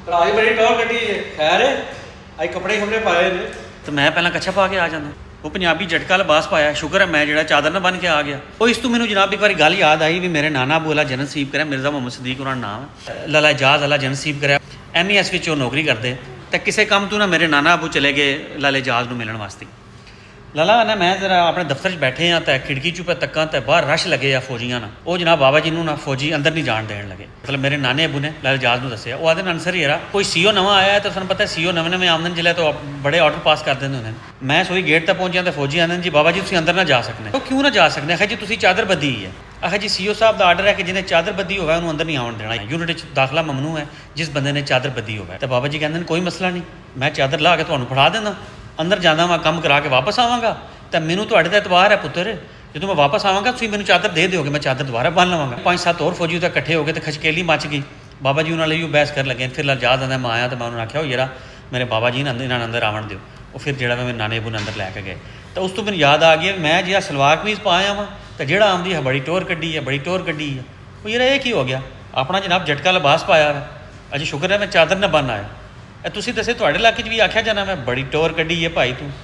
ਭਰਾ ਜੀ ਬੜੀ ਟੌਰ ਕੱਢੀ ਹੈ ਖੈਰ ਅੱਜ ਕੱਪੜੇ ਖਬਰੇ ਪਾਏ ਨੇ ਤੇ ਮੈਂ ਪਹਿਲਾਂ ਕੱਛਾ ਪਾ ਕੇ ਆ ਜਾਂਦਾ। ਉਹ ਪੰਜਾਬੀ ਝਟਕਾ ਲਿਬਾਸ ਪਾਇਆ, ਸ਼ੁਕਰ ਹੈ ਮੈਂ ਜਿਹੜਾ ਚਾਦਰ ਨਾ ਬਣ ਕੇ ਆ ਗਿਆ। ਉਹ ਇਸ ਤੋਂ ਮੈਨੂੰ ਜਨਾਬ ਇੱਕ ਵਾਰੀ ਗੱਲ ਯਾਦ ਆਈ ਵੀ ਮੇਰੇ ਨਾਨਾ ਅਬੂ ਅੱਲਾ ਜਨਤ ਨਸੀਬ ਕਰਿਆ, ਮਿਰਜ਼ਾ ਮੁਹੰਮਦ ਸਦੀਕ ਉਹਨਾਂ ਦਾ ਨਾਮ ਹੈ, ਲਾਲਾ ਇਜਾਜ਼ ਅੱਲਾ ਜਨਤ ਨਸੀਬ ਕਰਿਆ, MES ਵਿੱਚ ਉਹ ਨੌਕਰੀ ਕਰਦੇ। ਤੇ ਕਿਸੇ ਕੰਮ ਤੋਂ ਨਾ ਮੇਰੇ ਨਾਨਾ ਅਬੂ ਚਲੇ ਗਏ ਲਾਲੇ ਇਜਾਜ਼ ਨੂੰ ਮਿਲਣ ਵਾਸਤੇ। ਲਾਲਾ ਨਾ ਮੈਂ ਜ਼ਰਾ ਆਪਣੇ ਦਫ਼ਤਰ 'ਚ ਬੈਠੇ ਹਾਂ ਤਾਂ ਖਿੜਕੀ 'ਚੋਂ ਪੇ ਤੱਕਾਂ ਤਾਂ ਬਾਹਰ ਰਸ਼ ਲੱਗੇ ਆ ਫੌਜੀਆਂ ਨਾਲ। ਉਹ ਜਨਾਬ ਬਾਬਾ ਜੀ ਨੂੰ ਨਾ ਫੌਜੀ ਅੰਦਰ ਨਹੀਂ ਜਾਣ ਦੇਣ ਲੱਗੇ। ਮਤਲਬ ਮੇਰੇ ਨਾਨੇ ਅਬੂ ਨੇ ਲਾਲੇ ਇਜਾਜ਼ ਨੂੰ ਦੱਸਿਆ। ਉਹ ਆਦੇ ਅਨਸਰ ਯਾਰਾ ਕੋਈ CEO ਨਵਾਂ ਆਇਆ ਤਾਂ ਤੁਹਾਨੂੰ ਪਤਾ CEO ਨਵੇਂ ਆਮਦਨ ਜ਼ਿਲ੍ਹੇ ਤੋਂ ਬੜੇ ਆਰਡਰ ਪਾਸ ਕਰ ਦਿੰਦੇ ਹੁੰਦੇ ਨੇ। ਮੈਂ ਸੋਈ ਗੇਟ ਤੱਕ ਪਹੁੰਚਿਆ ਤਾਂ ਫੌਜੀ ਆਂਦੇ ਜੀ ਬਾਬਾ ਜੀ ਤੁਸੀਂ ਅੰਦਰ ਨਾ ਜਾ ਸਕਦੇ। ਉਹ ਕਿਉਂ ਨਾ ਜਾ ਸਕਦੇ? ਆਖਿਆ ਜੀ ਤੁਸੀਂ ਚਾਦਰ ਬੱਧੀ ਹੈ। ਆਖਿਆ ਜੀ CEO ਸਾਹਿਬ ਦਾ ਆਰਡਰ ਹੈ ਕਿ ਜਿਹਨੇ ਚਾਦਰ ਬੱਧੀ ਹੋਵੇ ਉਹਨੂੰ ਅੰਦਰ ਨਹੀਂ ਆਉਣ ਦੇਣਾ। ਯੂਨਿਟ 'ਚ ਦਾਖਲਾ ਮਮਨੂ ਹੈ ਜਿਸ ਬੰਦੇ ਨੇ ਚਾਦਰ ਬੱਧੀ ਹੋਵੇ। ਤਾਂ ਬਾਬਾ ਜੀ ਕਹਿੰਦੇ ਨੇ ਕੋਈ ਮਸਲਾ ਨਹੀਂ, ਮੈਂ ਚਾਦਰ ਲਾ ਕੇ ਤੁਹਾਨੂੰ ਫੜਾ ਦਿੰਦਾ, ਅੰਦਰ ਜਾਂਦਾ ਮੈਂ ਕੰਮ ਕਰਾ ਕੇ ਵਾਪਸ ਆਵਾਂਗਾ। ਤਾਂ ਮੈਨੂੰ ਤੁਹਾਡੇ ਤੇ ਇਤਬਾਰ ਹੈ ਪੁੱਤਰ, ਜਦੋਂ ਮੈਂ ਵਾਪਸ ਆਵਾਂਗਾ ਤੁਸੀਂ ਮੈਨੂੰ ਚਾਦਰ ਦੇ ਦਿਓਗੇ, ਮੈਂ ਚਾਦਰ ਦੁਬਾਰਾ ਬੰਨ ਲਵਾਂਗਾ। 5-7 ਹੋਰ ਫੌਜੀ ਉੱਥੇ ਇਕੱਠੇ ਹੋ ਗਏ ਤੇ ਖਚਕੇਲੀ ਮੱਚ ਗਈ। ਬਾਬਾ ਜੀ ਉਹਨਾਂ ਲਈ ਉਹ ਬਹਿਸ ਕਰਨ ਲੱਗੇ। ਫਿਰ ਯਾਦ ਆਉਂਦਾ ਮੈਂ ਆਇਆ ਤਾਂ ਮੈਂ ਉਹਨਾਂ ਨੂੰ ਆਖਿਆ ਉਹ ਯਾਰਾ ਮੇਰੇ ਬਾਬਾ ਜੀ ਇਹਨਾਂ ਨੂੰ ਅੰਦਰ ਆਵਣ ਦਿਓ। ਉਹ ਫਿਰ ਜਿਹੜਾ ਮੇਰੇ ਨਾਨੇ ਅਬੂ ਨੂੰ ਅੰਦਰ ਲੈ ਕੇ ਗਏ। ਤਾਂ ਉਸ ਤੋਂ ਮੈਨੂੰ ਯਾਦ ਆ ਗਿਆ ਮੈਂ ਜਿਹੜਾ ਸਲਵਾਰ ਕਮੀਜ਼ ਪਾਇਆ ਵਾਂ ਤਾਂ ਜਿਹੜਾ ਆਉਂਦੀ ਹੈ ਬੜੀ ਟੋਰ ਕੱਢੀ ਹੈ, ਬੜੀ ਟੋਰ ਕੱਢੀ ਹੈ। ਉਹ ਯਾਰ ਇਹ ਕੀ ਹੋ ਗਿਆ? ਆਪਣਾ ਜਨਾਬ ਝਟਕਾ ਲਿਬਾਸ ਪਾਇਆ ਵਾ, ਅਜੇ ਸ਼ੁਕਰ ਹੈ ਮੈਂ ਚਾਦਰ ਨਾ ਬੰਨ ਆਇਆ। ਇਹ ਤੁਸੀਂ ਦੱਸੇ ਤੁਹਾਡੇ ਇਲਾਕੇ 'ਚ ਵੀ ਆਖਿਆ ਜਾਣਾ ਮੈਂ ਬੜੀ ਟੋਰ ਕੱਢੀ ਹੈ ਭਾਈ ਤੂੰ।